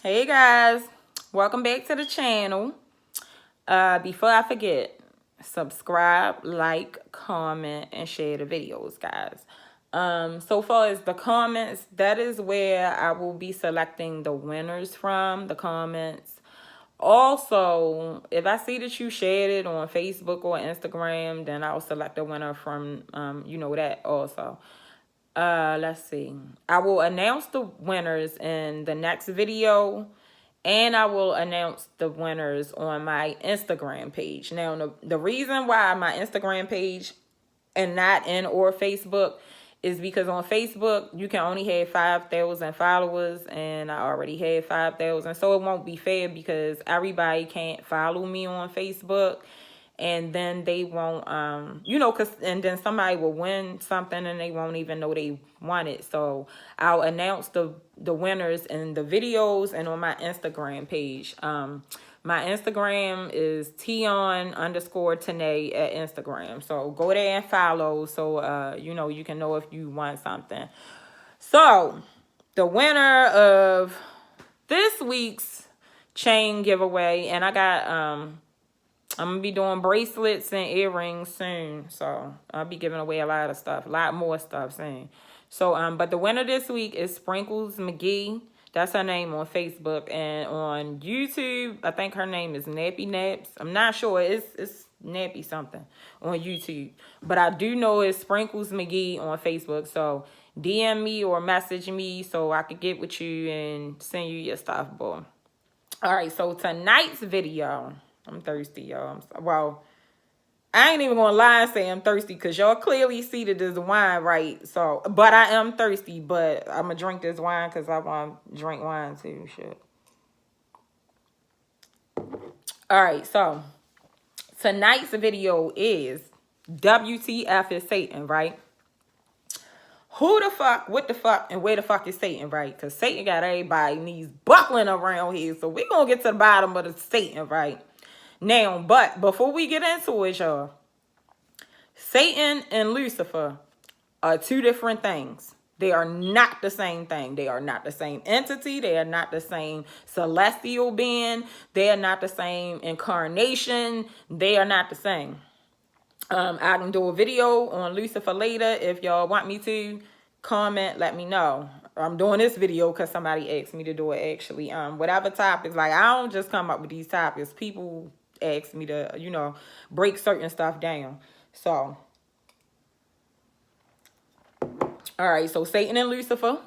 Hey guys, welcome back to the channel. Before I forget, subscribe, like, comment, and share the videos, guys. So far as the comments, that is where I will be selecting the winners from, the comments. Also, if I see that you shared it on Facebook or Instagram, then I'll select a winner from, that also. Let's see. I will announce the winners in the next video, and I will announce the winners on my Instagram page. Now, the reason why my Instagram page and not in or Facebook is because on Facebook you can only have 5,000 followers, and I already have 5,000, so it won't be fair because everybody can't follow me on Facebook, and then they won't and then somebody will win something and they won't even know they won it. So I'll announce the winners in the videos and on my Instagram page. My Instagram is tion_Tanae at Instagram. So go there and follow so you can know if you won something. So the winner of this week's chain giveaway, and I got I'm gonna be doing bracelets and earrings soon, so I'll be giving away a lot of stuff, a lot more stuff soon. So but the winner this week is Sprinkles McGee. That's her name on Facebook, and on YouTube, I think her name is Nappy Naps. I'm not sure. It's Nappy something on YouTube, but I do know it's Sprinkles McGee on Facebook. So DM me or message me so I could get with you and send you your stuff, boy. All right, so tonight's video, I'm thirsty, y'all. Well, I ain't even gonna lie and say I'm thirsty because y'all clearly see that there's wine, right? So, but I am thirsty, but I'm gonna drink this wine because I want to drink wine too. Shit. All right, so tonight's video is WTF is Satan, right? Who the fuck, what the fuck, and where the fuck is Satan, right? Because Satan got everybody knees buckling around here. So we're going to get to the bottom of the Satan, right? Now, but before we get into it, y'all, Satan and Lucifer are two different things. They are not the same thing. They are not the same entity. They are not the same celestial being. They are not the same incarnation. They are not the same. I can do a video on Lucifer later. If y'all want me to, comment, let me know. I'm doing this video because somebody asked me to do it, actually. Whatever topics, like, I don't just come up with these topics. People ask me to, break certain stuff down. So, all right, so Satan and Lucifer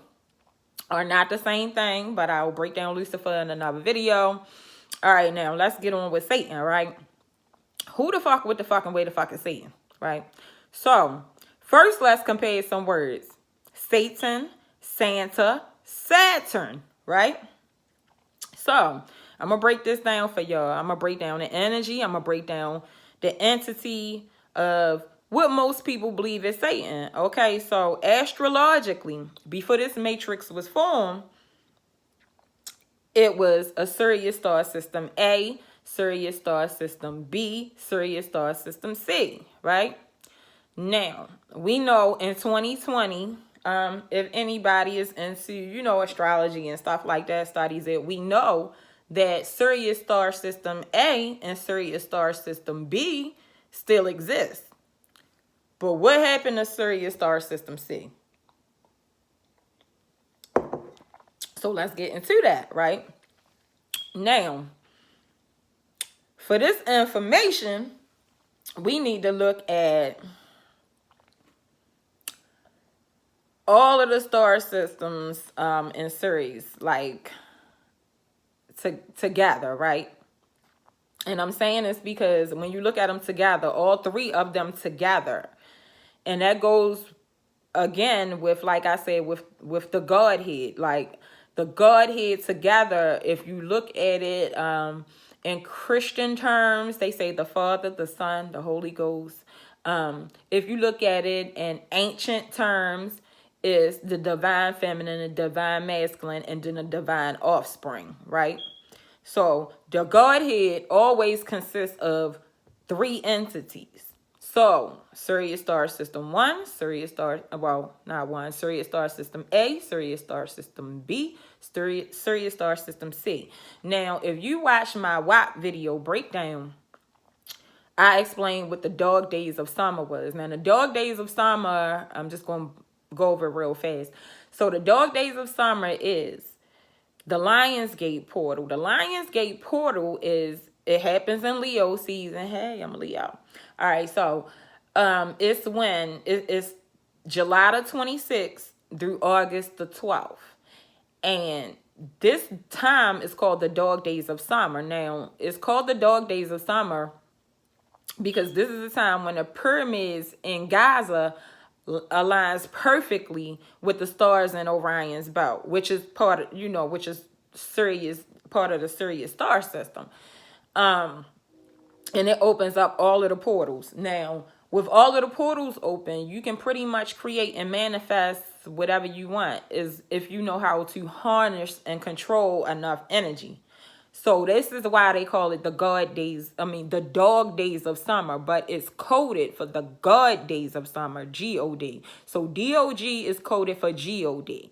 are not the same thing, but I'll break down Lucifer in another video. All right, now let's get on with Satan, right? Who the fuck, what the fuck, and where the fuck is Satan, right? So, first let's compare some words. Satan, Santa, Saturn, right? So, I'm going to break this down for y'all. I'm going to break down the energy. I'm going to break down the entity of what most people believe is Satan. Okay, so astrologically, before this matrix was formed, it was a Sirius star system A, Sirius star system B, Sirius star system C, right? Now, we know in 2020, if anybody is into, astrology and stuff like that, studies it, we know that Sirius star system A and Sirius star system B still exist. But what happened to Sirius star system C? So let's get into that, right? Now, for this information, we need to look at all of the star systems in series, like together, right? And I'm saying this because when you look at them together, all three of them together, and that goes again with, like I said, with the Godhead, like the Godhead together. If you look at it in Christian terms, they say the Father, the Son, the Holy Ghost. If you look at it in ancient terms, is the divine feminine, the divine masculine, and then the divine offspring, right? So the Godhead always consists of three entities. So, Sirius Star System 1, Sirius Star, well, not 1, Sirius Star System A, Sirius Star System B, Sirius Star System C. Now, if you watch my WAP video breakdown, I explained what the dog days of summer was. Now, the dog days of summer, I'm just going to go over it real fast. So, the dog days of summer is the Lionsgate portal. The Lionsgate portal is, it happens in Leo season. Hey, I'm a Leo. All right, so it's July the 26th through August the 12th. And this time is called the dog days of summer. Now, it's called the dog days of summer because this is the time when the pyramids in Gaza aligns perfectly with the stars in Orion's belt, which is part of, which is Sirius, part of the Sirius star system. And it opens up all of the portals. Now, with all of the portals open, you can pretty much create and manifest whatever you want, is if you know how to harness and control enough energy. So this is why they call it the the dog days of summer, but it's coded for the God days of summer, God. So DOG is coded for God.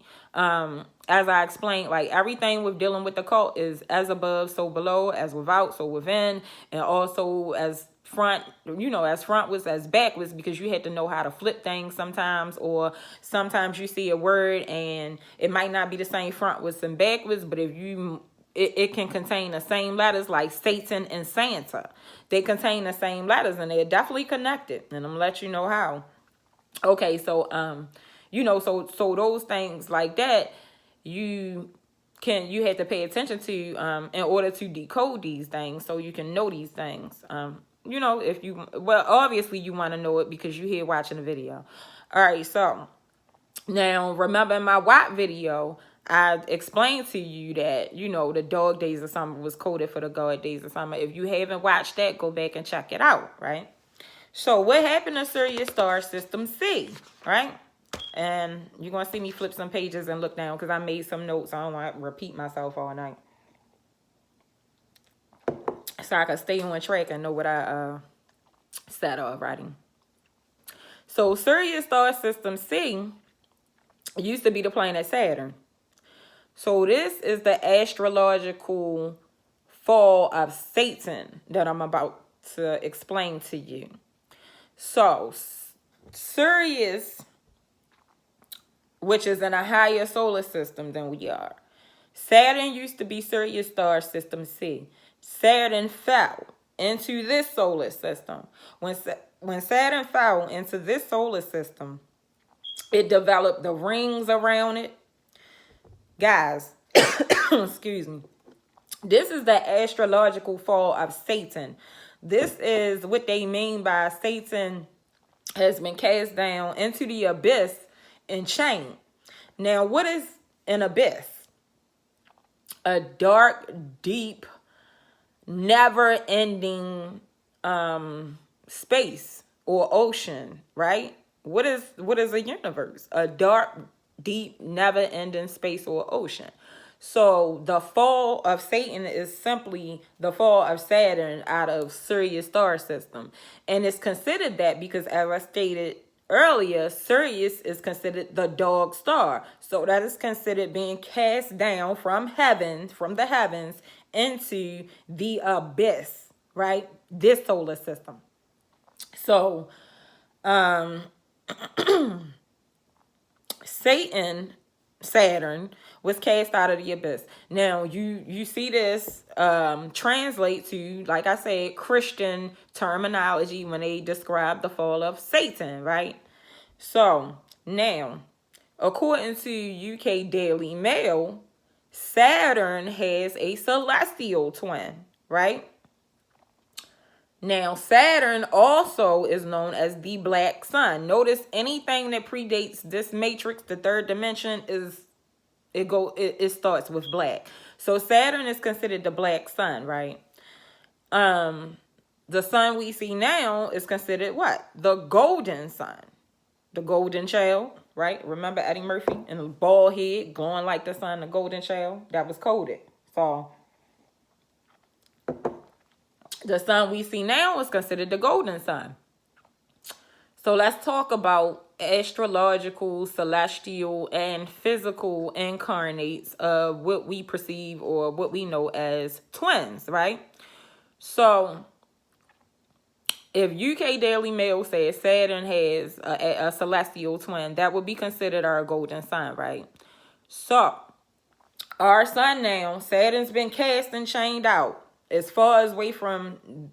As I explained, like everything with dealing with the cult is as above, so below, as without, so within, and also as front, as frontwards, as backwards, because you had to know how to flip things sometimes, or sometimes you see a word and it might not be the same frontwards and backwards, but if you it can contain the same letters, like Satan and Santa. They contain the same letters and they're definitely connected. And I'm gonna let you know how. Okay, so so those things like that you have to pay attention to in order to decode these things, so you can know these things. If you, well, obviously you want to know it because you're here watching the video. All right, so now remember in my WAP video, I explained to you that, the dog days of summer was coded for the God days of summer. If you haven't watched that, go back and check it out, right? So what happened to Sirius Star System C, right? And you're going to see me flip some pages and look down because I made some notes. I don't want to repeat myself all night. So I can stay on track and know what I set off writing. So Sirius Star System C used to be the planet Saturn. So this is the astrological fall of Satan that I'm about to explain to you. So Sirius, which is in a higher solar system than we are. Saturn used to be Sirius Star System C. Saturn fell into this solar system. When Saturn fell into this solar system, it developed the rings around it. Guys, excuse me. This is the astrological fall of Satan. This is what they mean by Satan has been cast down into the abyss and chained. Now, what is an abyss? A dark, deep, never-ending space or ocean, right? What is a universe? A dark, deep, never-ending space or ocean. So the fall of Satan is simply the fall of Saturn out of Sirius star system. And it's considered that because, as I stated earlier, Sirius is considered the dog star. So that is considered being cast down from the heavens into the abyss, right? This solar system. So Saturn was cast out of the abyss. Now you see this translate to, like I said, Christian terminology when they describe the fall of Satan, right? So now, according to UK Daily Mail, Saturn has a celestial twin, right? Now, Saturn also is known as the black sun. Notice anything that predates this matrix, the third dimension, it starts with black. So Saturn is considered the black sun, right? The sun we see now is considered what? The golden sun. The golden child, right? Remember Eddie Murphy and the bald head glowing like the sun, the golden child? That was coded. So the sun we see now is considered the golden sun. So let's talk about astrological, celestial, and physical incarnates of what we perceive or what we know as twins, right? So if UK Daily Mail says Saturn has a celestial twin, that would be considered our golden sun, right? So our sun now, Saturn's been cast and chained out as far as away from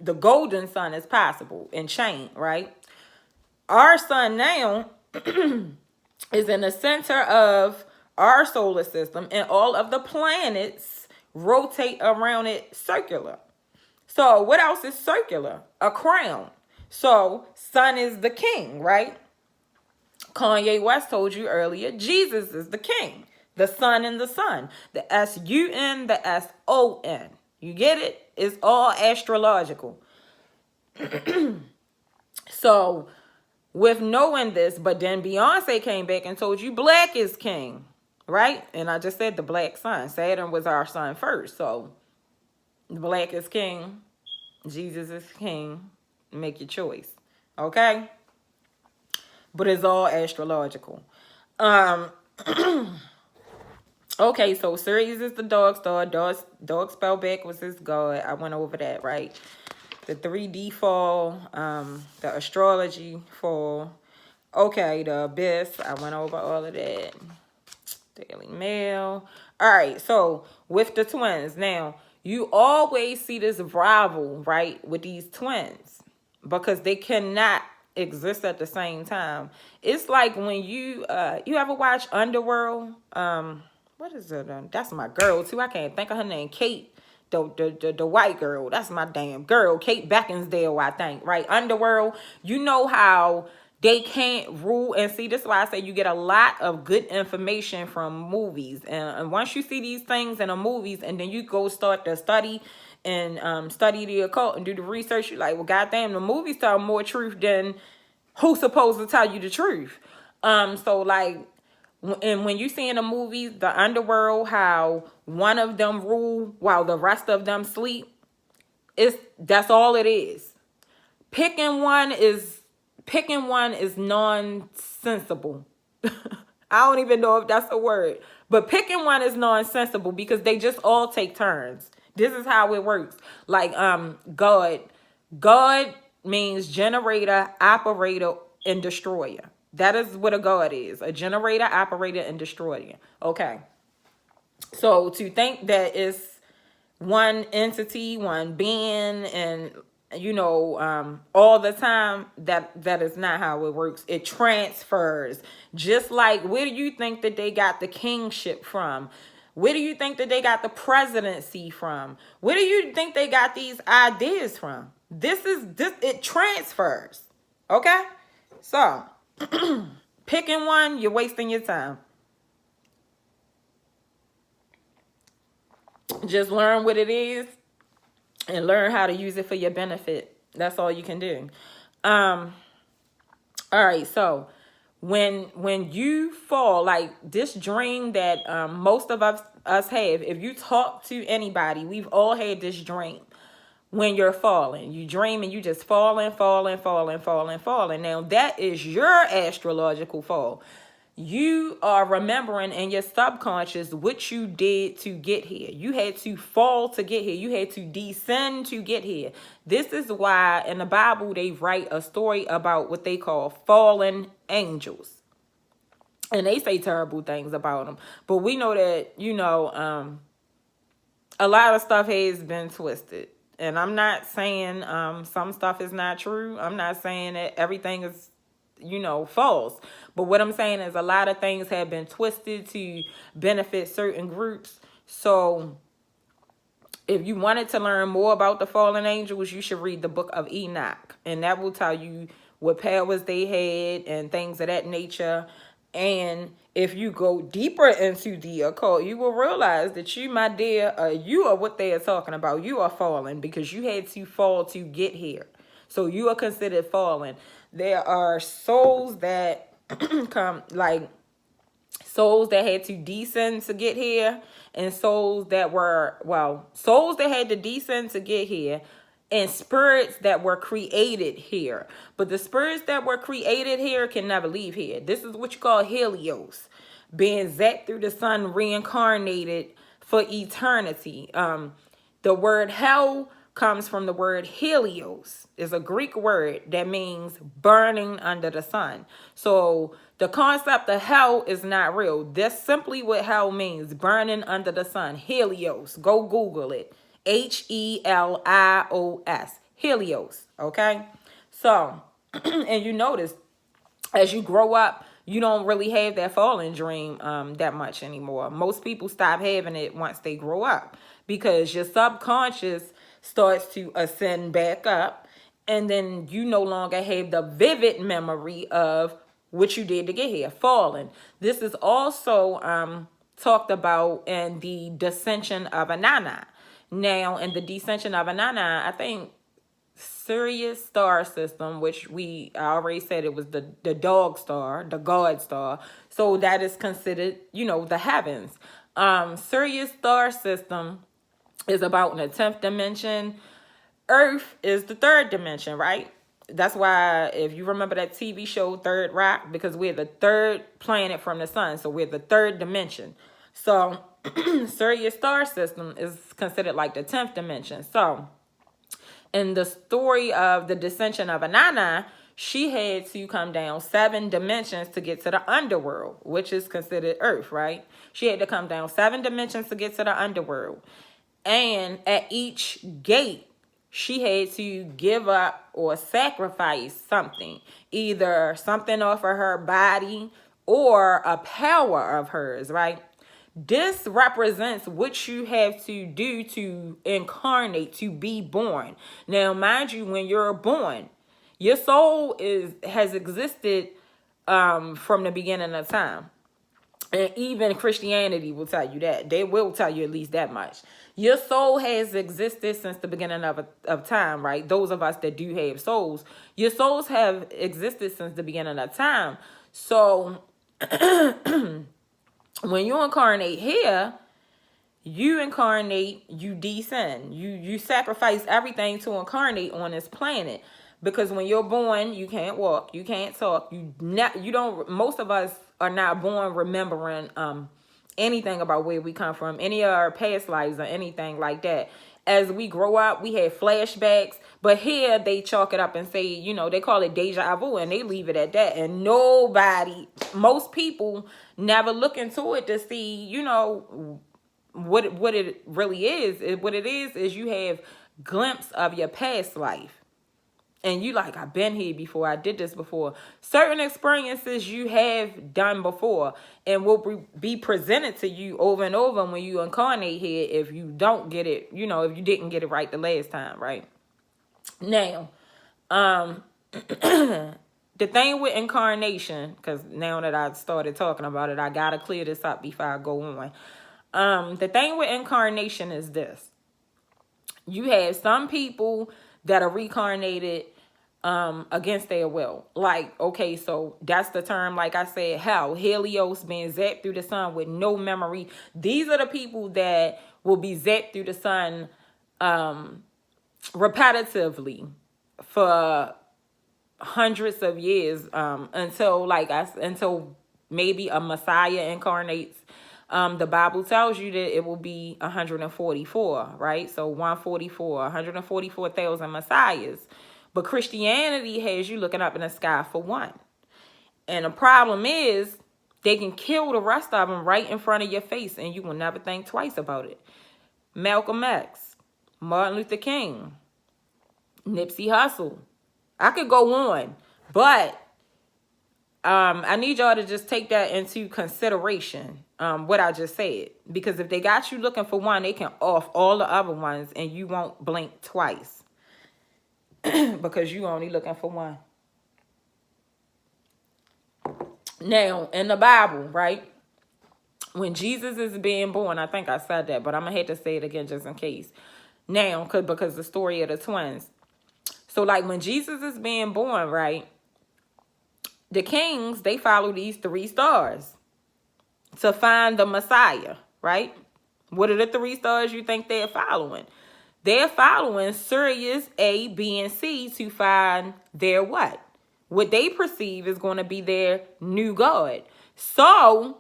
the golden sun as possible and chained, right? Our sun now is in the center of our solar system, and all of the planets rotate around it circular. So what else is circular? A crown. So sun is the king, right? Kanye West told you earlier, Jesus is the king. The sun and the sun. The S-U-N, the S-O-N. You get it? It's all astrological. So with knowing this, but then Beyonce came back and told you black is king, right? And I just said the black sun. Saturn was our sun first. So black is king. Jesus is king. Make your choice. Okay? But it's all astrological. Okay, so Sirius is the dog star. Dog spelled backwards is God. I went over that, right? The 3D fall, the astrology fall. Okay, the abyss. I went over all of that. Daily Mail. All right, so with the twins. Now, you always see this rival, right, with these twins. Because they cannot exist at the same time. It's like when you ever watch Underworld? What is it? That's my girl, too. I can't think of her name. Kate. The white girl, that's my damn girl, Kate Beckinsale, I think, right? Underworld, you know how they can't rule, and see, this is why I say you get a lot of good information from movies, and once you see these things in the movies, and then you go start to study and study the occult and do the research, you're like, well, goddamn, the movies tell more truth than who's supposed to tell you the truth. So like, and when you see in the movies, the underworld, how one of them rule while the rest of them sleep, that's all it is. Picking one is nonsensible. I don't even know if that's a word, but picking one is nonsensible because they just all take turns. This is how it works. Like God means generator, operator, and destroyer. That is what a God is. A generator, operator, and destroyer. Okay. So to think that it's one entity, one being, and all the time, that is not how it works. It transfers. Just like, where do you think that they got the kingship from? Where do you think that they got the presidency from? Where do you think they got these ideas from? It transfers. Okay? So picking one, you're wasting your time. Just learn what it is and learn how to use it for your benefit. That's all you can do. All right, so when you fall, like this dream that most of us have, if you talk to anybody, we've all had this dream. When you're falling, you dream and you just falling. Now that is your astrological fall. You are remembering in your subconscious what you did to get here. You had to fall to get here. You had to descend to get here. This is why in the Bible they write a story about what they call fallen angels. And they say terrible things about them. But we know that, a lot of stuff has been twisted. And I'm not saying some stuff is not true. I'm not saying that everything is, false. But what I'm saying is a lot of things have been twisted to benefit certain groups. So if you wanted to learn more about the fallen angels, you should read the book of Enoch. And that will tell you what powers they had and things of that nature. And if you go deeper into the occult, you will realize that you, my dear, you are what they are talking about. You are fallen because you had to fall to get here. So you are considered fallen. There are souls that souls that had to descend to get here, and souls that had to descend to get here, and spirits that were created here. But the spirits that were created here can never leave here. This is what you call Helios, being zapped through the sun, reincarnated for eternity. The word hell comes from the word Helios. It's a Greek word that means burning under the sun. So the concept of hell is not real. That's simply what hell means, burning under the sun. Helios. Go Google it. Helios. Helios. Okay? So, and you notice, as you grow up, you don't really have that falling dream that much anymore. Most people stop having it once they grow up because your subconscious starts to ascend back up, and then you no longer have the vivid memory of what you did to get here, falling. This is also talked about in the Descension of Inanna. Now, in the Descension of Inanna, I think Sirius star system, which I already said it was the dog star, the God star. So that is considered, the heavens. Sirius star system is about in the 10th dimension. Earth is the 3rd dimension, right? That's why, if you remember that TV show, Third Rock, because we're the 3rd planet from the sun. So we're the 3rd dimension. So Sirius star system is considered like the 10th dimension. So in the story of the Descension of Inanna, she had to come down 7 dimensions to get to the underworld, which is considered Earth, right? She had to come down 7 dimensions to get to the underworld. And at each gate, she had to give up or sacrifice something, either something off of her body or a power of hers, right? This represents what you have to do to incarnate, to be born. Now, mind you, when you're born, your soul has existed from the beginning of time. And even Christianity will tell you that. They will tell you at least that much. Your soul has existed since the beginning of time, right? Those of us that do have souls. Your souls have existed since the beginning of time. So when you incarnate here, you descend. You sacrifice everything to incarnate on this planet. Because when you're born, you can't walk, you can't talk. Most of us are not born remembering anything about where we come from, any of our past lives or anything like that. As we grow up, we have flashbacks, but here they chalk it up and say, they call it deja vu, and they leave it at that. And most people never look into it to see, what it really is. What it is you have glimpse of your past life. And you like, I've been here before. I did this before. Certain experiences you have done before and will be presented to you over and over when you incarnate here if you don't get it, if you didn't get it right the last time, right? Now, the thing with incarnation, because now that I started talking about it, I got to clear this up before I go on. The thing with incarnation is this. You have some people that are reincarnated against their will. Like, okay, so that's the term, like I said, hell, Helios, being zapped through the sun with no memory. These are the people that will be zapped through the sun repetitively for hundreds of years until maybe a Messiah incarnates. The Bible tells you that it will be 144, right? So 144,000 Messiahs. But Christianity has you looking up in the sky for one. And the problem is they can kill the rest of them right in front of your face and you will never think twice about it. Malcolm X, Martin Luther King, Nipsey Hussle. I could go on, but I need y'all to just take that into consideration, what I just said. Because if they got you looking for one, they can off all the other ones and you won't blink twice. Because you only looking for one. Now, in the Bible, right? When Jesus is being born, I think I said that, but I'm going to have to say it again just in case. Now, because the story of the twins. So, like, when Jesus is being born, right? The kings, they follow these 3 stars to find the Messiah, right? What are the 3 stars you think they're following? They're following Sirius A, B, and C to find their what? What they perceive is going to be their new God. So,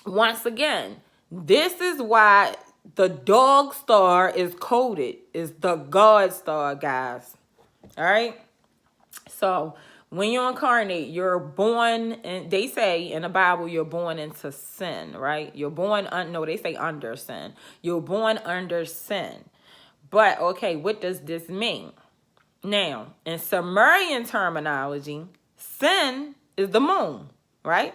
once again, this is why the dog star is coded. Is the God star, guys. All right? So, when you incarnate, you're born, and they say in the Bible, you're born into sin, right? You're born, no, they say under sin. You're born under sin. But, okay, what does this mean? Now, in Sumerian terminology, sin is the moon, right?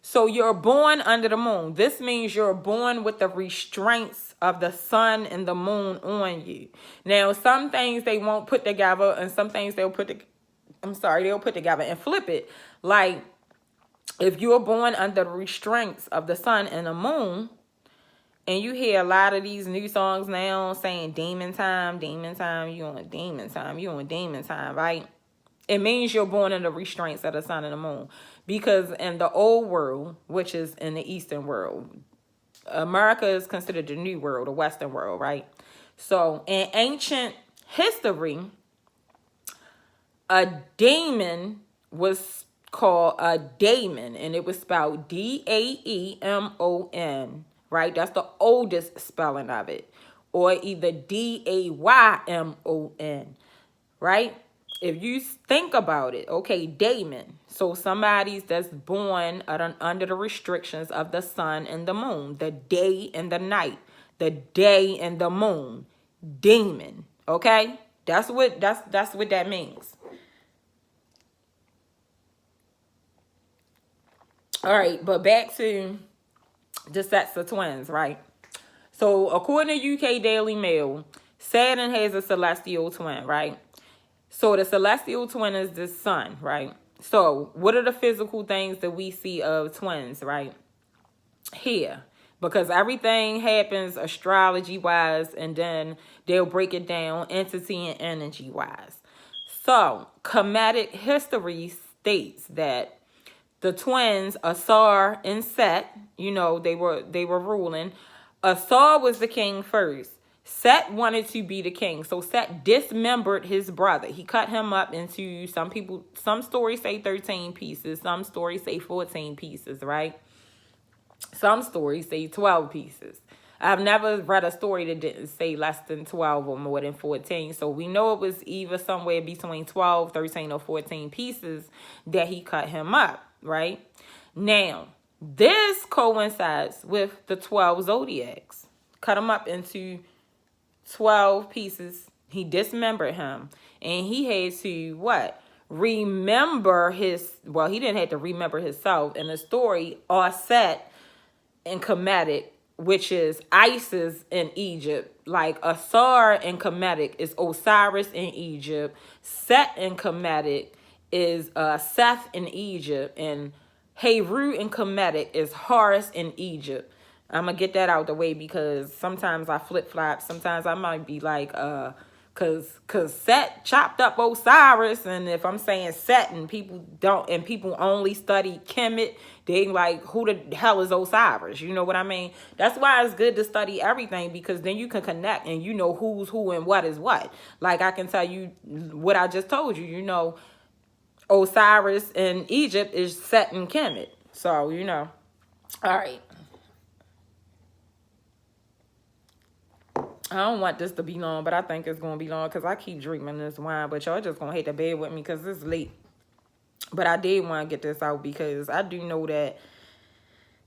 So you're born under the moon. This means you're born with the restraints of the sun and the moon on you. Now, some things they won't put together, and some things they'll put together and flip it. Like, if you're born under the restraints of the sun and the moon, and you hear a lot of these new songs now saying demon time, you on demon time, right? It means you're born in the restraints of the sun and the moon. Because in the old world, which is in the Eastern world, America is considered the new world, the Western world, right? So in ancient history, a demon was called a daemon, and it was spelled Daemon, right? That's the oldest spelling of it. Or either Daymon, right? If you think about it, okay, daemon. So somebody's that's born under the restrictions of the sun and the moon, the day and the night, the day and the moon, demon. Okay, that's what that means. All right, but back to the sets of twins, right? So according to UK Daily Mail, Saturn has a celestial twin, right? So the celestial twin is the sun, right? So what are the physical things that we see of twins, right? Here. Because everything happens astrology-wise, and then they'll break it down entity and energy-wise. So Kemetic history states that the twins, Asar and Set, you know, they were ruling. Asar was the king first. Set wanted to be the king. So Set dismembered his brother. He cut him up into, some stories say 13 pieces. Some stories say 14 pieces, right? Some stories say 12 pieces. I've never read a story that didn't say less than 12 or more than 14. So we know it was either somewhere between 12, 13, or 14 pieces that he cut him up, right? Now, this coincides with the 12 zodiacs. Cut him up into 12 pieces. He dismembered him. And he had to, what? Remember his, well, he didn't have to remember himself. In the story, Set in Kemetic, which is Isis in Egypt. Like Asar in Kemetic is Osiris in Egypt. Set in Kemetic is Seth in Egypt. And Heru in Kemetic is Horus in Egypt. I'm going to get that out the way because sometimes I flip-flop. Sometimes I might be like, cause Set chopped up Osiris, and if I'm saying Set and people only study Kemet, they like, who the hell is Osiris? You know what I mean? That's why it's good to study everything, because then you can connect and you know who's who and what is what. Like I can tell you what I just told you. You know, Osiris in Egypt is Set in Kemet. So, you know. All right. I don't want this to be long, but I think it's going to be long because I keep drinking this wine. But y'all just going to hate to bear with me because it's late. But I did want to get this out because I do know that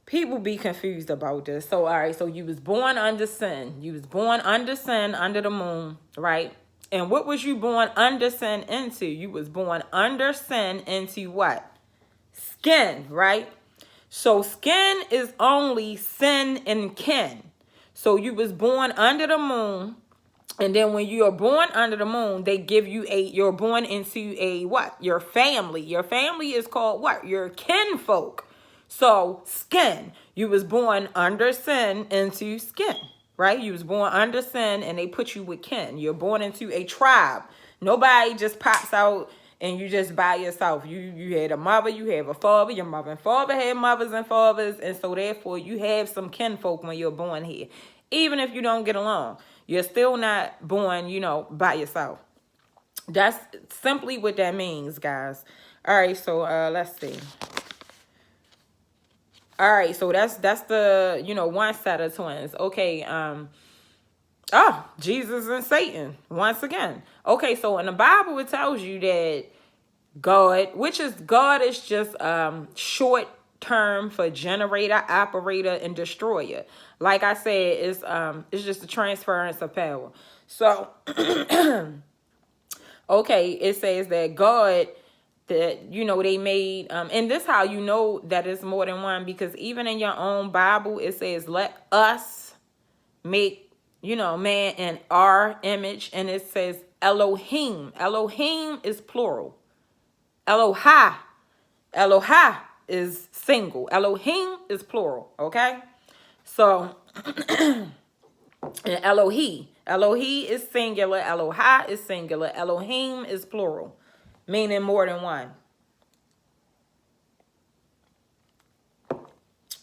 people be confused about this. So, all right. So, you was born under sin. You was born under sin, under the moon, right? And what was you born under sin into? You was born under sin into what? Skin, right? So, skin is only sin and kin. So you was born under the moon, and then when you are born under the moon, they give you you're born into a what? Your family. Your family is called what? Your kinfolk. So skin. You was born under sin into skin, right? You was born under sin, and they put you with kin. You're born into a tribe. Nobody just pops out and you just by yourself. You had a mother, you have a father, your mother and father had mothers and fathers, and so therefore you have some kinfolk when you're born here. Even if you don't get along, you're still not born, by yourself. That's simply what that means, guys. All right, so let's see. All right, so that's the one set of twins. Okay, Jesus and Satan once again. Okay, so in the Bible it tells you that God is just short term for generator, operator, and destroyer. Like I said, it's just a transference of power. So okay, it says that God, that they made and this how you know that it's more than one, because even in your own Bible it says let us make man in our image, and it says Elohim. Elohim is plural. Elohah is single. Elohim is plural. Okay, so and Elohi is singular. Elohah is singular. Elohim is plural, meaning more than one.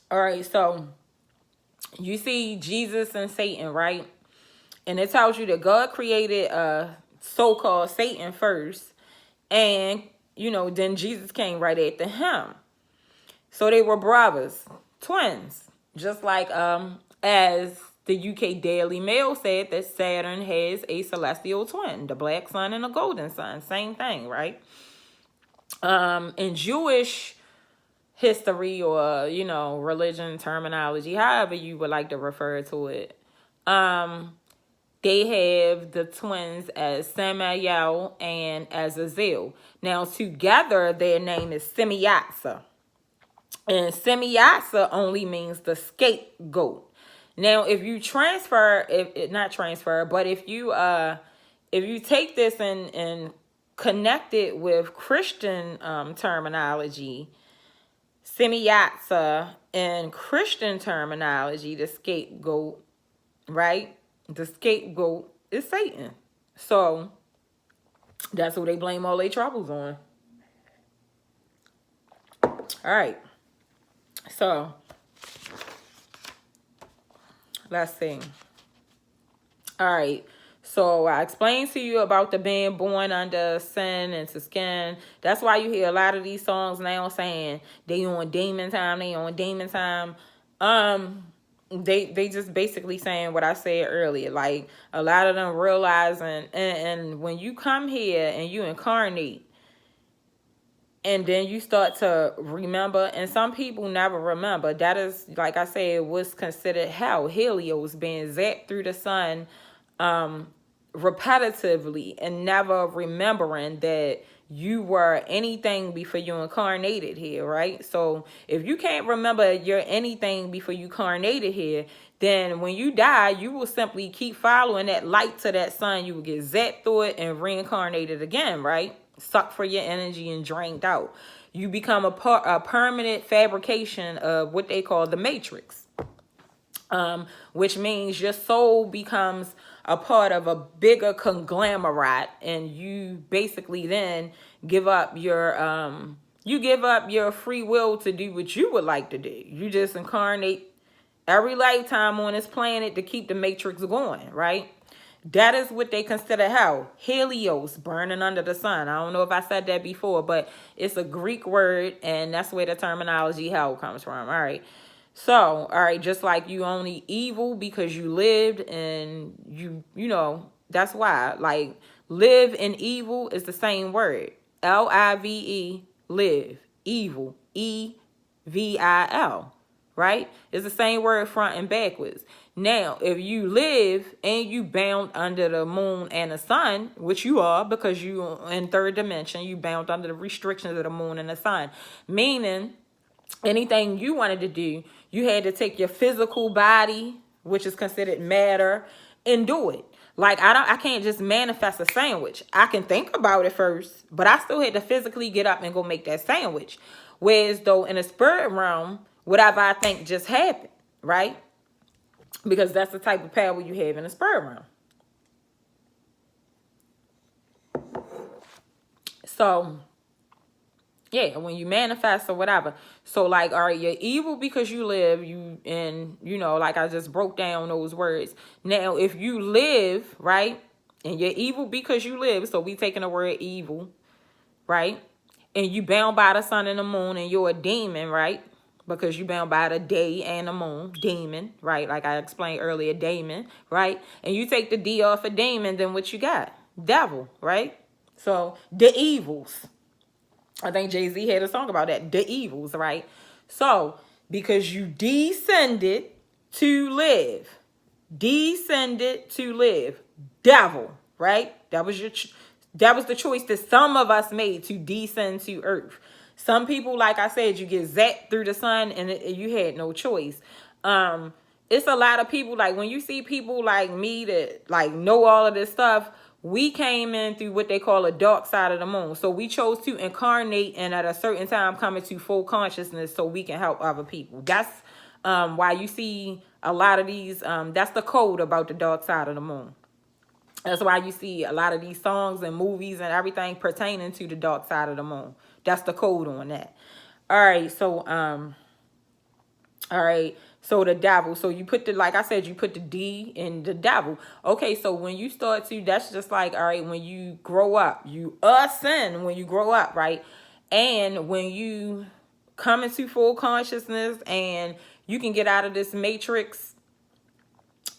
All right, so you see Jesus and Satan, right? And it tells you that God created so-called Satan first, and then Jesus came right after him. So they were brothers, twins, just like as the UK Daily Mail said that Saturn has a celestial twin, the black sun and the golden sun, same thing, right? In Jewish history or religion terminology, however you would like to refer to it, they have the twins as Samael and Azazel. Now together their name is Semiyatsa. And Semiyatsa only means the scapegoat. Now, if you if you take this and connect it with Christian terminology, Semiyatsa in Christian terminology, the scapegoat, right? The scapegoat is Satan. So that's who they blame all their troubles on. All right. So let's see. All right. So I explained to you about the being born under sin and to skin. That's why you hear a lot of these songs now saying they on demon time, they on demon time. They just basically saying what I said earlier. Like a lot of them realizing, and when you come here and you incarnate, and then you start to remember, and some people never remember. That is, like I said, what's considered hell. Helios, being zapped through the sun repetitively and never remembering that you were anything before you incarnated here, right? So if you can't remember you're anything before you incarnated here, then when you die, you will simply keep following that light to that sun. You will get zapped through it and reincarnated again, right? Sucked for your energy and drained out. You become a permanent fabrication of what they call the matrix, which means your soul becomes a part of a bigger conglomerate, and you basically then give up your free will to do what you would like to do. You just incarnate every lifetime on this planet to keep the matrix going, right? That is what they consider hell. Helios, burning under the sun. I don't know if I said that before, but it's a Greek word, and that's where the terminology hell comes from. All right. So, all right, just like you only evil because you lived, and that's why. Like, live and evil is the same word. Live, live. Evil, Evil, right? It's the same word front and backwards. Now, if you live and you bound under the moon and the sun, which you are because you in third dimension, you bound under the restrictions of the moon and the sun, meaning anything you wanted to do, you had to take your physical body, which is considered matter, and do it. Like I can't just manifest a sandwich. I can think about it first, but I still had to physically get up and go make that sandwich. Whereas though in the spirit realm, whatever I think just happened, right? Because that's the type of power you have in the spirit realm. So yeah, when you manifest or whatever. So like, all right, you're evil because you live, like I just broke down those words. Now, if you live, right, and you're evil because you live, so we taking the word evil, right? And you bound by the sun and the moon, and you're a demon, right? Because you bound by the day and the moon, demon, right? Like I explained earlier, demon, right? And you take the D off of demon, then what you got? Devil, right? So the evils. I think Jay-Z had a song about that. The evils, right? So, because you descended to live. Descended to live. Devil, right? That was the choice that some of us made to descend to earth. Some people, like I said, you get zapped through the sun and you had no choice. It's a lot of people, like when you see people like me that like know all of this stuff, we came in through what they call a dark side of the moon. So we chose to incarnate and at a certain time come into full consciousness so we can help other people. That's why you see a lot of these, that's the code about the dark side of the moon. That's why you see a lot of these songs and movies and everything pertaining to the dark side of the moon. That's the code on that. All right, so the devil. So you put like I said, you put the D in the devil. Okay, so when you start to, that's just like, all right, when you grow up, you ascend when you grow up, right? And when you come into full consciousness and you can get out of this matrix,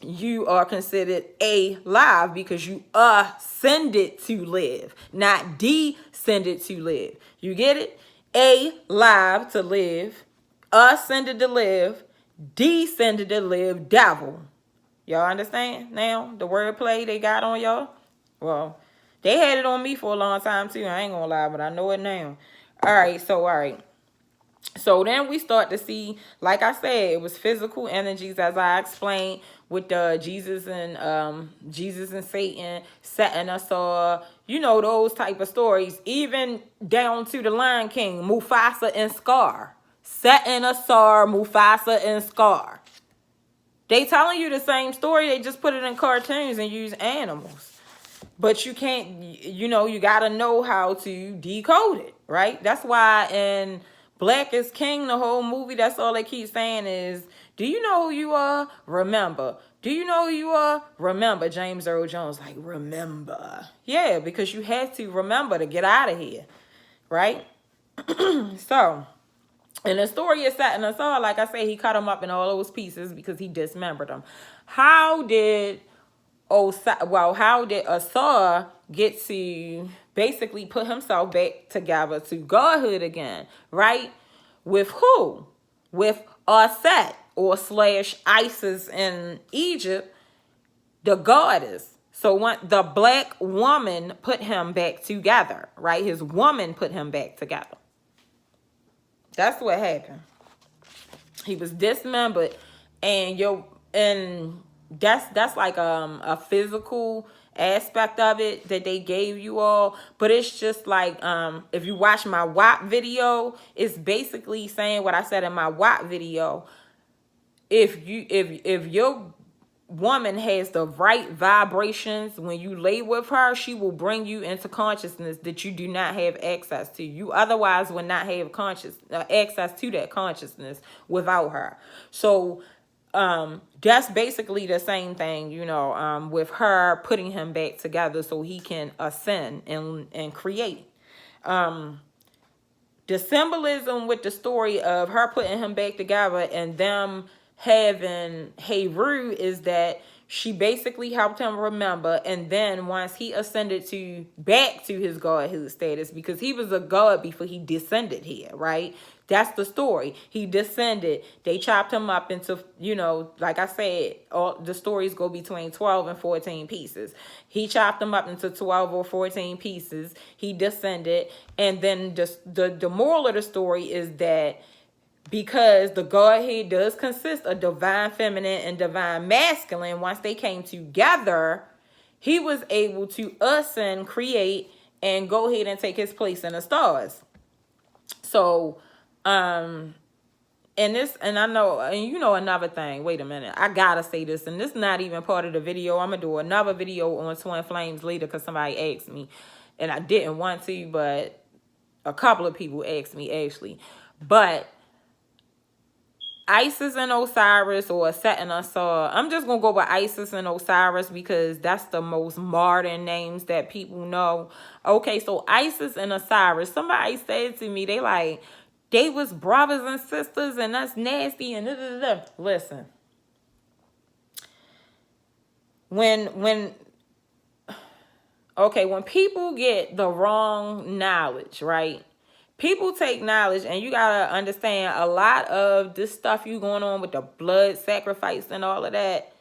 you are considered alive because you ascended to live, not descended to live. You get it? Alive to live, ascended to live, descended to live, devil. Y'all understand now the wordplay they got on y'all? Well, they had it on me for a long time too. I ain't gonna lie, but I know it now. All right. So then we start to see, like I said, it was physical energies as I explained with the Jesus and Satan setting us all, those type of stories, even down to the Lion King, Mufasa and Scar. Setting Asar, Mufasa, and Scar. They telling you the same story. They just put it in cartoons and use animals. But you can't, you got to know how to decode it, right? That's why in Black is King, the whole movie, that's all they keep saying is, do you know who you are? Remember. Do you know who you are? Remember. James Earl Jones, like, remember. Yeah, because you had to remember to get out of here, right? So... and the story is set in Asar, like I say, he cut him up in all those pieces because he dismembered them. How did Asar get to basically put himself back together to godhood again, right? With who? With Aset or / Isis in Egypt, the goddess. So when the black woman put him back together, right? His woman put him back together. That's what happened. He was dismembered, and that's like a physical aspect of it that they gave you all. But it's just like if you watch my WAP video, it's basically saying what I said in my WAP video. If your woman has the right vibrations, when you lay with her, she will bring you into consciousness that you do not have access to. You otherwise would not have access to that consciousness without her. So that's basically the same thing, with her putting him back together so he can ascend and create. The symbolism with the story of her putting him back together and them having Heru is that she basically helped him remember, and then once he ascended back to his godhood status, because he was a god before he descended here, right? That's the story. He descended. They chopped him up into, like I said, all the stories go between 12 and 14 pieces. He chopped him up into 12 or 14 pieces. He descended, and then the moral of the story is that because the Godhead does consist of divine feminine and divine masculine, once they came together, he was able to ascend, create, and go ahead and take his place in the stars. So, and I know, and another thing, wait a minute, I gotta say this, and this is not even part of the video. I'm gonna do another video on twin flames later because somebody asked me. and I didn't want to, but a couple of people asked me actually. But Isis and Osiris, or Set and Asar. I'm just going to go with Isis and Osiris because that's the most modern names that people know. Okay, so Isis and Osiris. Somebody said to me, they was brothers and sisters and that's nasty and da. Listen. When people get the wrong knowledge, right? People take knowledge, and you gotta understand a lot of this stuff you going on with the blood sacrifice and all of that.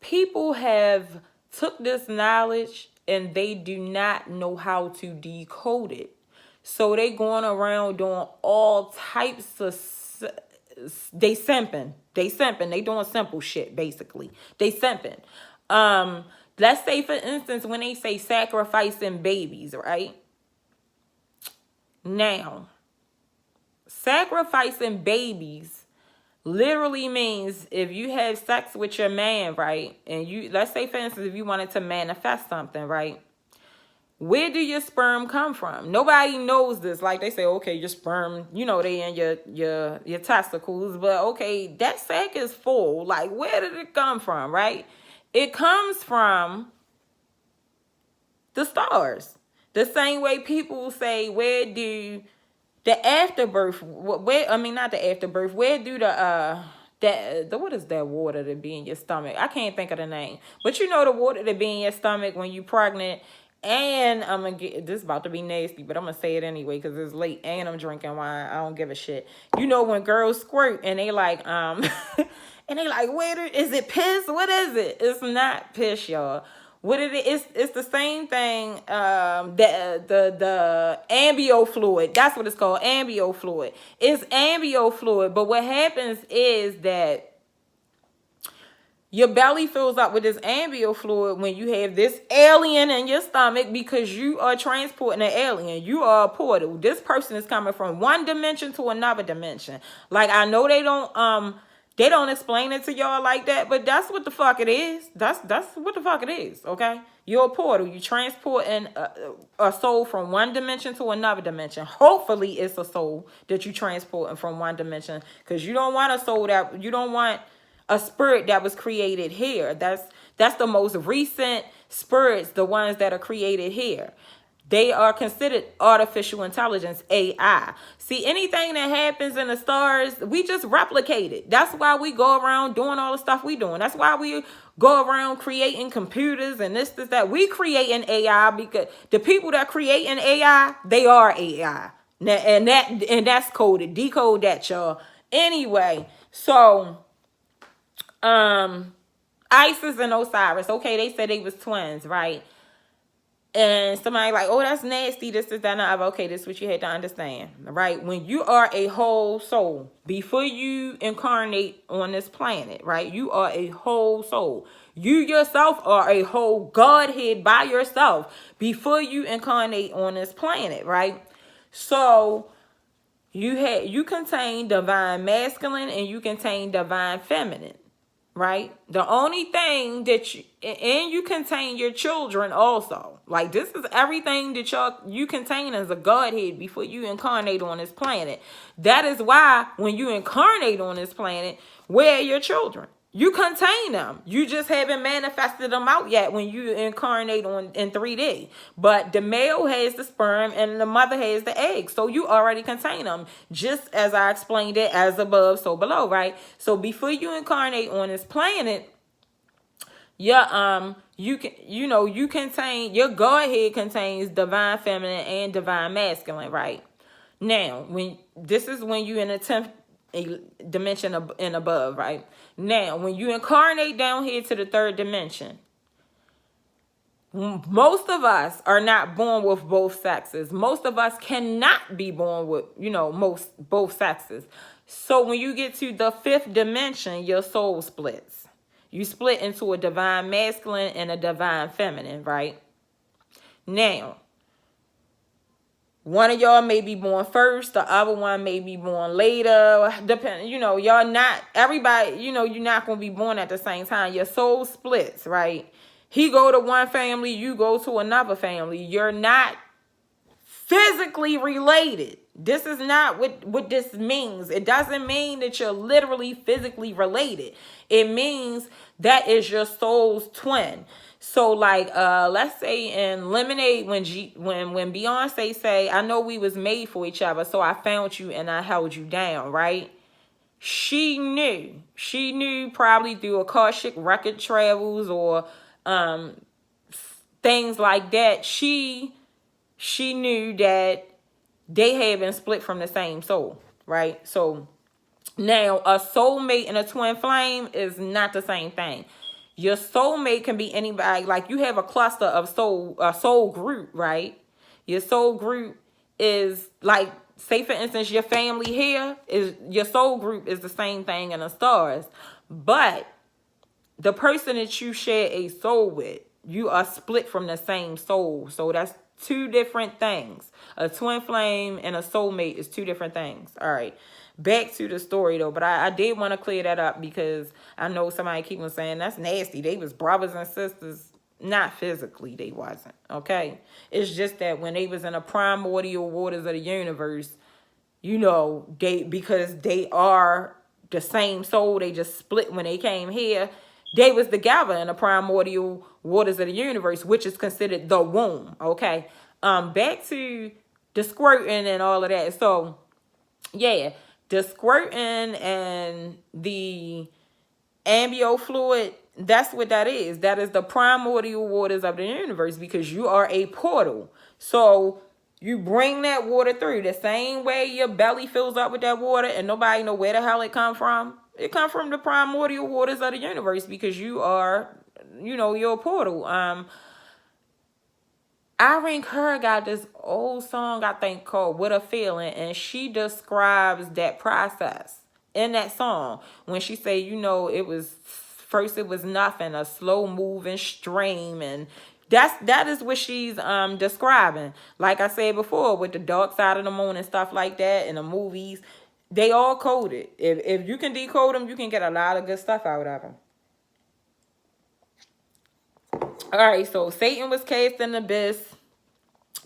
People have took this knowledge and they do not know how to decode it. So they going around doing all types of, they simping. They doing simple shit, basically. They simping. Let's say, for instance, when they say sacrificing babies, right? Now, sacrificing babies literally means if you have sex with your man, right? And let's say, for instance, if you wanted to manifest something, right? Where do your sperm come from? Nobody knows this. Like they say, okay, your sperm, they in your testicles, but okay, that sac is full. Like, where did it come from, right? It comes from the stars. The same way people say, where do the afterbirth, not the afterbirth, where do what is that water that be in your stomach? I can't think of the name. But the water that be in your stomach when you pregnant, and this is about to be nasty, but I'm going to say it anyway because it's late and I'm drinking wine. I don't give a shit. When girls squirt and they like, and they like, is it piss? What is it? It's not piss, y'all. What it is, it's the same thing. The ambio fluid. That's what it's called. Ambio fluid. It's ambio fluid. But what happens is that your belly fills up with this ambio fluid when you have this alien in your stomach because you are transporting an alien. You are a portal. This person is coming from one dimension to another dimension. Like, I know they don't explain it to y'all like that, but that's what the fuck it is. That's what the fuck it is, okay? You're a portal. You transporting a soul from one dimension to another dimension. Hopefully, it's a soul that you transporting from one dimension, because you don't want a spirit that was created here. That's the most recent spirits, the ones that are created here. They are considered artificial intelligence, AI. See, anything that happens in the stars, we just replicate it. That's why we go around doing all the stuff we doing. That's why we go around creating computers and this, that. We create an AI because the people that create an AI, they are AI. And that's coded. Decode that, y'all. Anyway, so Isis and Osiris, okay, they said they was twins, right? And somebody like, oh, that's nasty, this, that, and the other. Okay, this is what you had to understand, right? When you are a whole soul, before you incarnate on this planet, right? You are a whole soul. You yourself are a whole Godhead by yourself before you incarnate on this planet, right? So you contain divine masculine and you contain divine feminine. Right? The only thing that you contain your children also. Like, this is everything that you contain as a Godhead before you incarnate on this planet. That is why when you incarnate on this planet, where are your children? You contain them. You just haven't manifested them out yet when you incarnate in 3D. But the male has the sperm and the mother has the egg. So you already contain them. Just as I explained it, as above, so below, right? So before you incarnate on this planet, your Godhead contains divine feminine and divine masculine, right? Now, when you in the 10th dimension and above, right? Now, when you incarnate down here to the 3rd dimension, most of us are not born with both sexes. Most of us cannot be born with, both sexes. So when you get to the 5th dimension, your soul splits. You split into a divine masculine and a divine feminine, right? Now, one of y'all may be born first, the other one may be born later. Y'all not, everybody, you're not going to be born at the same time. Your soul splits, right? He go to one family, you go to another family. You're not physically related. This is not what this means. It doesn't mean that you're literally physically related. It means that is your soul's twin. So like let's say in Lemonade, when Beyonce say, I know we was made for each other, so I found you and I held you down, right? She knew probably through Akashic record travels or things like that. She knew that they had been split from the same soul, right? So now a soulmate and a twin flame is not the same thing. Your soulmate can be anybody. Like you have a cluster of soul group, right? Your soul group is like, say for instance, your family here is your soul group is the same thing in the stars, but the person that you share a soul with, you are split from the same soul. So that's two different things. A twin flame and a soulmate is two different things. All right. Back to the story though, but I did want to clear that up because I know somebody keep on saying that's nasty. They was brothers and sisters. Not physically, they wasn't. Okay. It's just that when they was in the primordial waters of the universe, you know, because they are the same soul, they just split when they came here. They was together in the primordial waters of the universe, which is considered the womb. Okay. Back to the squirting and all of that. So yeah, the squirting and the ambio fluid, that's what that is. That is the primordial waters of the universe, because you are a portal. So you bring that water through the same way your belly fills up with that water and nobody know where the hell it come from. It come from the primordial waters of the universe, because you are, you know, you're a portal. Irene Kerr got this old song, I think, called What a Feeling, and she describes that process in that song when she say, you know, it was nothing, a slow moving stream, and that is what she's describing. Like I said before, with the dark side of the moon and stuff like that in the movies, they all coded. If you can decode them, you can get a lot of good stuff out of them. All right, so Satan was cast in the abyss,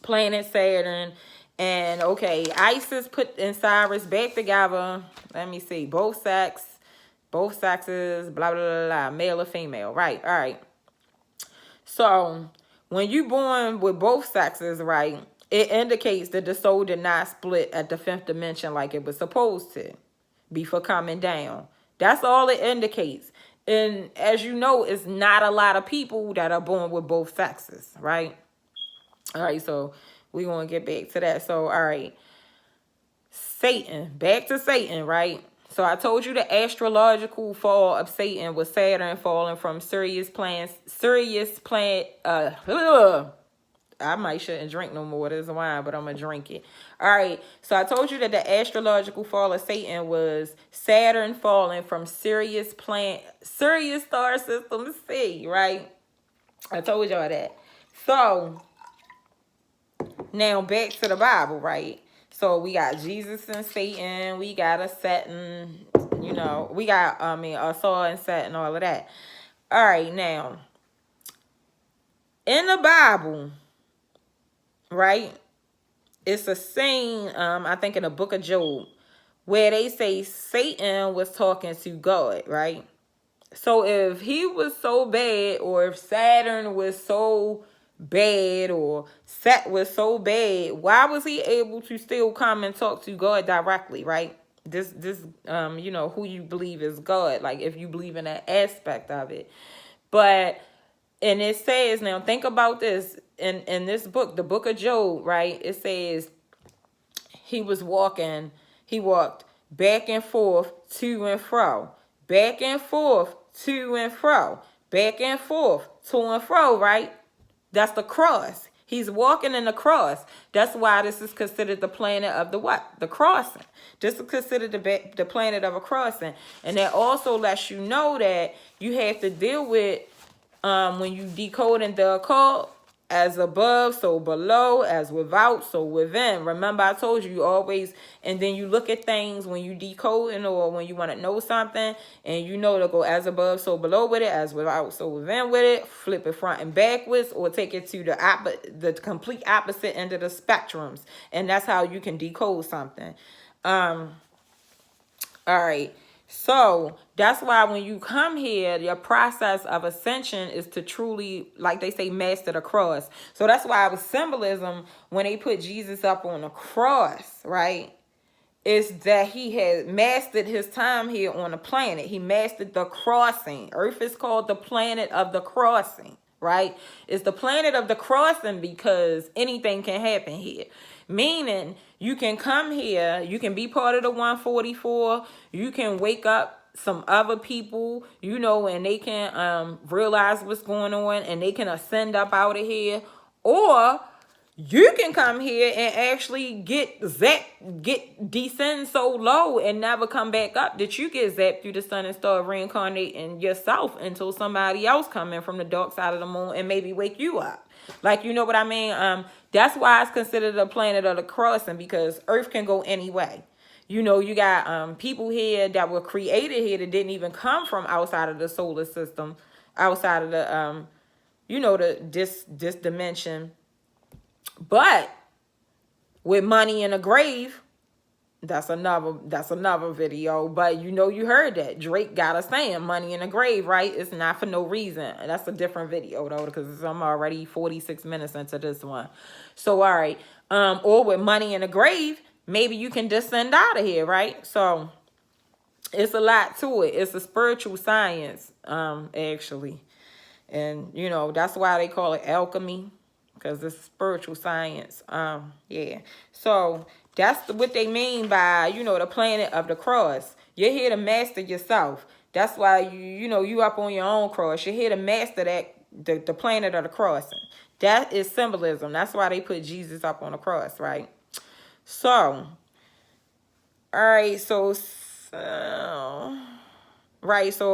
planet Saturn, and okay, Isis put and Cyrus back together. Let me see, both sexes, blah blah blah blah, male or female, right? All right. So when you born with both sexes, right, it indicates that the soul did not split at the fifth dimension like it was supposed to before coming down. That's all it indicates. And as you know, it's not a lot of people that are born with both sexes, right? All right, so we're going to get back to that. So, all right, Satan, back to Satan, right? So I told you the astrological fall of Satan was Saturn falling from Sirius planet. I might shouldn't drink no more. There's wine, but I'm going to drink it. All right. So I told you that the astrological fall of Satan was Saturn falling from Sirius star system C, right? I told y'all that. So now back to the Bible, right? So we got Jesus and Satan. We got a Saturn, you know, we got, a Saul and Saturn, all of that. All right. Now, in the Bible, right, it's a scene, I think in the book of Job, where they say Satan was talking to God, right? So if he was so bad, or if Saturn was so bad, or Set was so bad, why was he able to still come and talk to God directly, right? This you know, who you believe is God, like if you believe in that aspect of it. But, and it says, now think about this, in this book, the book of Job, right? It says he walked back and forth, to and fro, back and forth, to and fro, back and forth, to and fro, right? That's the cross. He's walking in the cross. That's why this is considered the planet of the what? The crossing. This is considered the planet of a crossing. And that also lets you know that you have to deal with, when you decoding the occult, As above, so below. As without, so within. Remember, I told you, you always, and then you look at things when you decoding or when you want to know something, and you know to go as above, so below with it, as without, so within with it. Flip it front and backwards, or take it to the complete opposite end of the spectrums, and that's how you can decode something. All right. So that's why when you come here, your process of ascension is to truly, like they say, master the cross. So that's why it was symbolism when they put Jesus up on the cross, right? Is that he had mastered his time here on the planet. He mastered the crossing. Earth is called the planet of the crossing, right? It's the planet of the crossing because anything can happen here. Meaning you can come here, you can be part of the 144, you can wake up some other people, you know, and they can realize what's going on and they can ascend up out of here. Or you can come here and actually descend so low and never come back up that you get zapped through the sun and start reincarnating yourself until somebody else come in from the dark side of the moon and maybe wake you up. Like, you know what I mean? That's why it's considered a planet of the crossing, because Earth can go any way. You know, you got people here that were created here that didn't even come from outside of the solar system, outside of the you know, this dimension. But with money in a grave, that's another video. But you know, you heard that Drake got us saying money in a grave, right? It's not for no reason. That's a different video though, because I'm already 46 minutes into this one. So all right, or with money in a grave, maybe you can descend out of here, right? So it's a lot to it. It's a spiritual science, actually, and you know that's why they call it alchemy. Because it's spiritual science. Yeah. So that's what they mean by, you know, the planet of the cross. You're here to master yourself. That's why you know, you up on your own cross. You're here to master that the planet of the crossing. That is symbolism. That's why they put Jesus up on the cross, right? So, all right. So all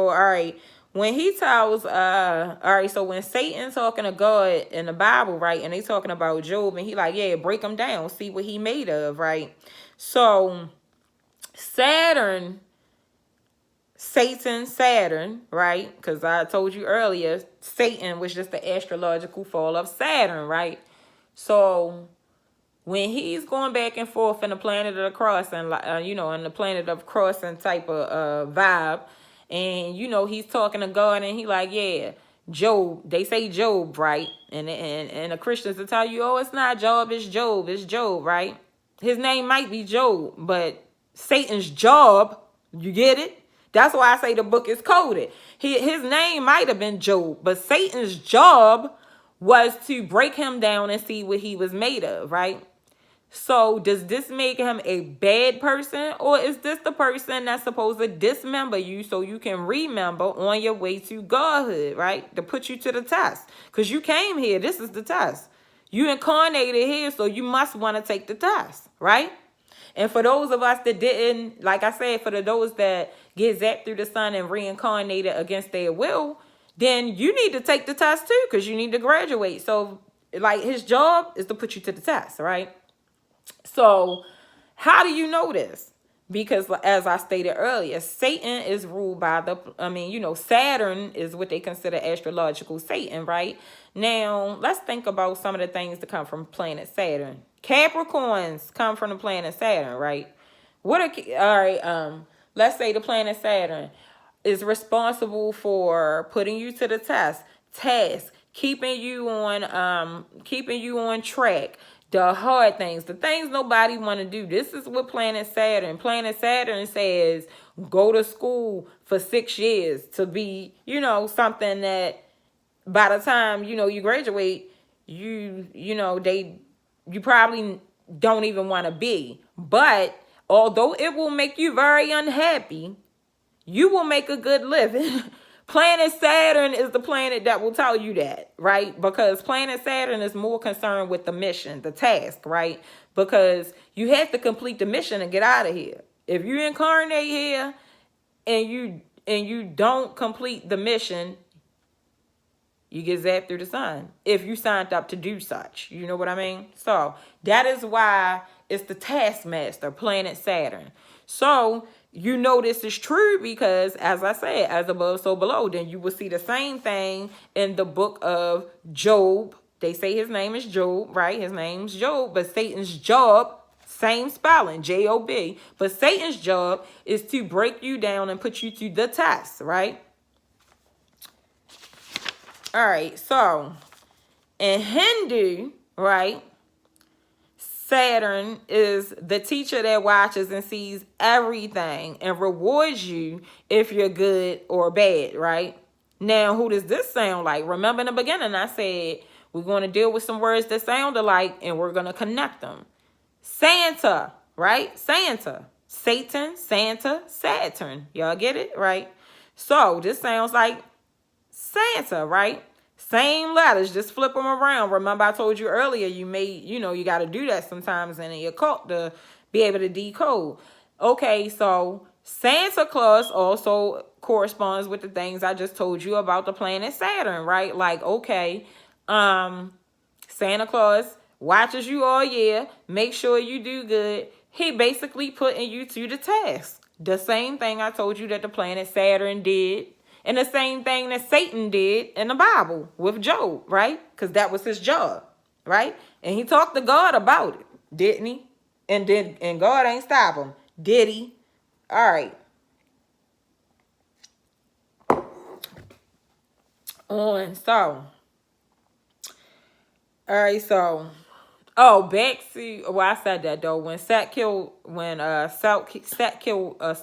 right. When he tells, all right, so when Satan's talking to God in the Bible, right, and they talking about Job, and he like, yeah, break him down, see what he made of, right? So Saturn, right, because I told you earlier, Satan was just the astrological fall of Saturn, right? So when he's going back and forth in the planet of the crossing, you know, in the planet of crossing type of vibe, and, you know, he's talking to God and he like, yeah, Job, they say Job, right? And the Christians will tell you, oh, it's not Job, it's Job, right? His name might be Job, but Satan's job, you get it? That's why I say the book is coded. His name might have been Job, but Satan's job was to break him down and see what he was made of, right? So does this make him a bad person, or is this the person that's supposed to dismember you so you can remember on your way to godhood, right? To put you to the test. Because you came here. This is the test. You incarnated here, so you must want to take the test, right? And for those of us that didn't, like I said, for those that get zapped through the sun and reincarnated against their will, then you need to take the test too, because you need to graduate. So, like, his job is to put you to the test, right? So how do you know this? Because as I stated earlier, Satan is ruled by Saturn is what they consider astrological Satan, right? Now, let's think about some of the things that come from planet Saturn. Capricorns come from the planet Saturn, right? Let's say the planet Saturn is responsible for putting you to the task, keeping you on track. The hard things, the things nobody want to do. This is what Planet Saturn says, go to school for 6 years to be, you know, something that by the time, you know, you graduate, you probably don't even want to be. But although it will make you very unhappy, you will make a good living. Planet Saturn is the planet that will tell you that, right? Because Planet Saturn is more concerned with the mission, the task, right? Because you have to complete the mission and get out of here. If you incarnate here and you don't complete the mission, You get zapped through the sun if you signed up to do such. You know what I mean? So that is why it's the taskmaster, planet Saturn. So you know this is true because, as I said, as above, so below. Then you will see the same thing in the book of Job. They say his name is Job, right? His name's Job, but Satan's job, same spelling, Job. But Satan's job is to break you down and put you to the test, right? All right, so in Hindu, right, Saturn is the teacher that watches and sees everything and rewards you if you're good or bad, right? Now, who does this sound like? Remember in the beginning, I said we're going to deal with some words that sound alike and we're going to connect them. Santa, right? Santa. Satan, Santa, Saturn. Y'all get it, right? So this sounds like Santa, right? Same letters, just flip them around. Remember I told you earlier, you got to do that sometimes in your occult to be able to decode. Okay, so Santa Claus also corresponds with the things I just told you about the planet Saturn, right? Like, okay, Santa Claus watches you all year, make sure you do good. He basically putting you to the task. The same thing I told you that the planet Saturn did. And the same thing that Satan did in the Bible with Job, right? Because that was his job, right? And he talked to God about it, didn't he? And God ain't stop him, did he? All right. Back to, well, I said that though. When Set killed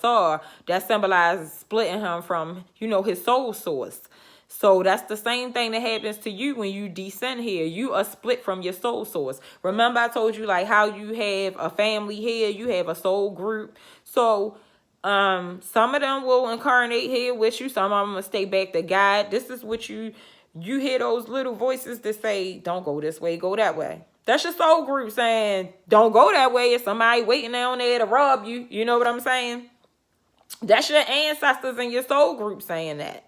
Saul, that symbolizes splitting him from, his soul source. So that's the same thing that happens to you when you descend here. You are split from your soul source. Remember I told you like how you have a family here, you have a soul group. So some of them will incarnate here with you. Some of them will stay back to God. This is what you hear those little voices that say, don't go this way, go that way. That's your soul group saying, don't go that way. It's somebody waiting down there to rob you. You know what I'm saying? That's your ancestors and your soul group saying that.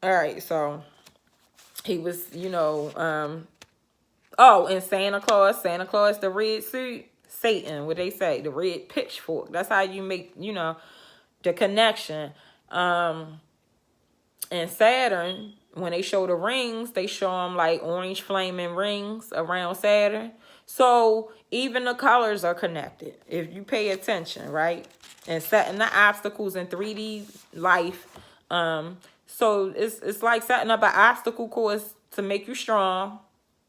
All right, so he was, and Santa Claus, the red suit, Satan, what they say, the red pitchfork. That's how you make, the connection. And Saturn, when they show the rings, they show them like orange flaming rings around Saturn. So even the colors are connected if you pay attention, right? And setting the obstacles in 3D life. So it's like setting up an obstacle course to make you strong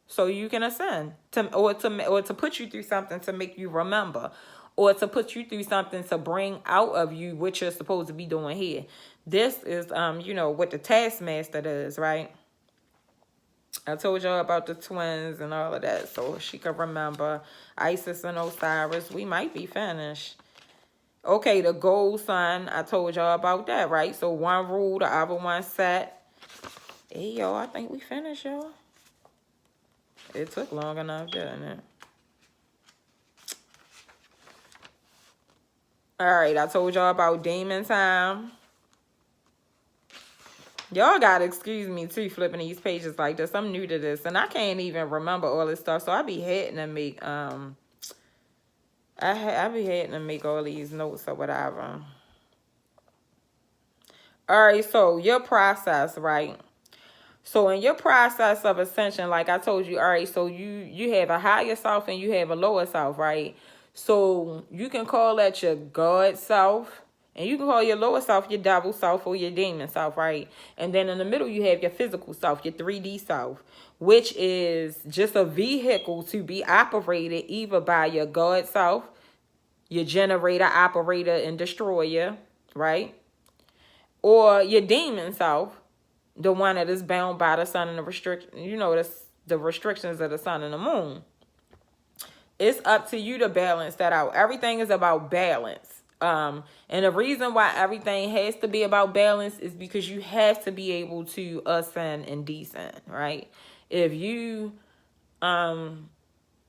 so you can ascend, or to put you through something to make you remember, or to put you through something to bring out of you what you're supposed to be doing here. This is, what the taskmaster does, right? I told y'all about the twins and all of that, so she could remember. Isis and Osiris, we might be finished. Okay, the gold sun, I told y'all about that, right? So one rule, the other one set. Hey, y'all, I think we finished, y'all. It took long enough, didn't it? All right, I told y'all about demon time. Y'all gotta excuse me too, flipping these pages like this. I'm new to this, and I can't even remember all this stuff. So I be hating to make I be hating to make all these notes or whatever. All right, so your process, right? So in your process of ascension, like I told you, all right, so you have a higher self and you have a lower self, right? So you can call that your God self. And you can call your lower self your devil self or your demon self, right? And then in the middle, you have your physical self, your 3D self, which is just a vehicle to be operated either by your God self, your generator, operator, and destroyer, right? Or your demon self, the one that is bound by the sun and the restrictions of the sun and the moon. It's up to you to balance that out. Everything is about balance. And the reason why everything has to be about balance is because you have to be able to ascend and descend, right? If you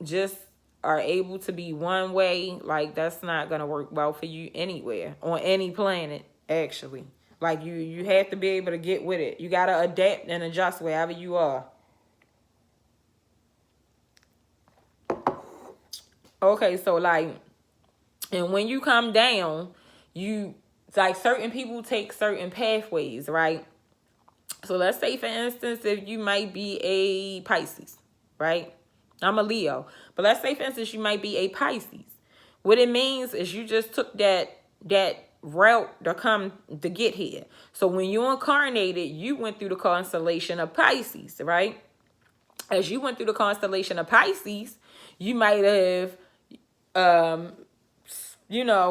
just are able to be one way, like that's not going to work well for you anywhere, on any planet, actually. Like, you have to be able to get with it. You got to adapt and adjust wherever you are. Okay, so, like, and when you come down, you, like, certain people take certain pathways, right? So let's say, for instance, if you might be a Pisces, right? I'm a Leo. But let's say, for instance, you might be a Pisces. What it means is you just took that route to get here. So when you incarnated, you went through the constellation of Pisces, right? As you went through the constellation of Pisces, you might have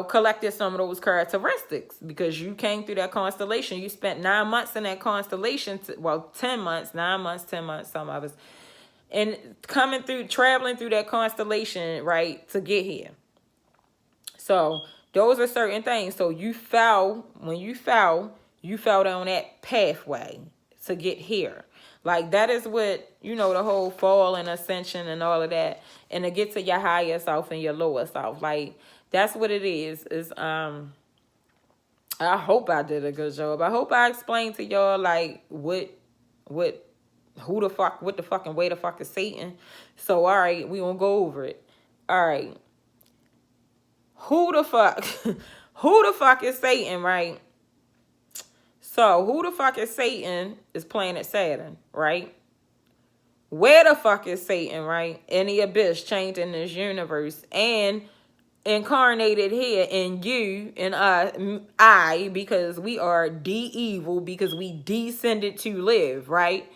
collected some of those characteristics because you came through that constellation. You spent 9 months in that constellation, 10 months, 9 months, 10 months, some of us, and traveling through that constellation, right, to get here. So those are certain things. So when you fell down that pathway to get here. Like, that is what, the whole fall and ascension and all of that. And to get to your higher self and your lower self. Like, that's what it is. I hope I did a good job. I hope I explained to y'all, like, what the fuck and where the fuck is Satan. So, all right, we gonna go over it. All right. Who the fuck is Satan, right? So, who the fuck is Satan is planet Saturn, right? Where the fuck is Satan, right? In the abyss, chained in this universe, and incarnated here in you and I, because we are evil, because we descended to live, right?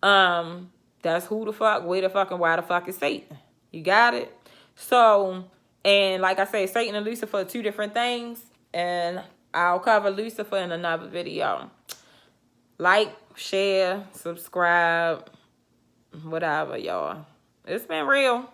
That's who the fuck, where the fuck, and why the fuck is Satan. You got it? So, and like I say, Satan and Lucifer are two different things, and I'll cover Lucifer in another video. Like, share, subscribe, whatever, y'all. It's been real.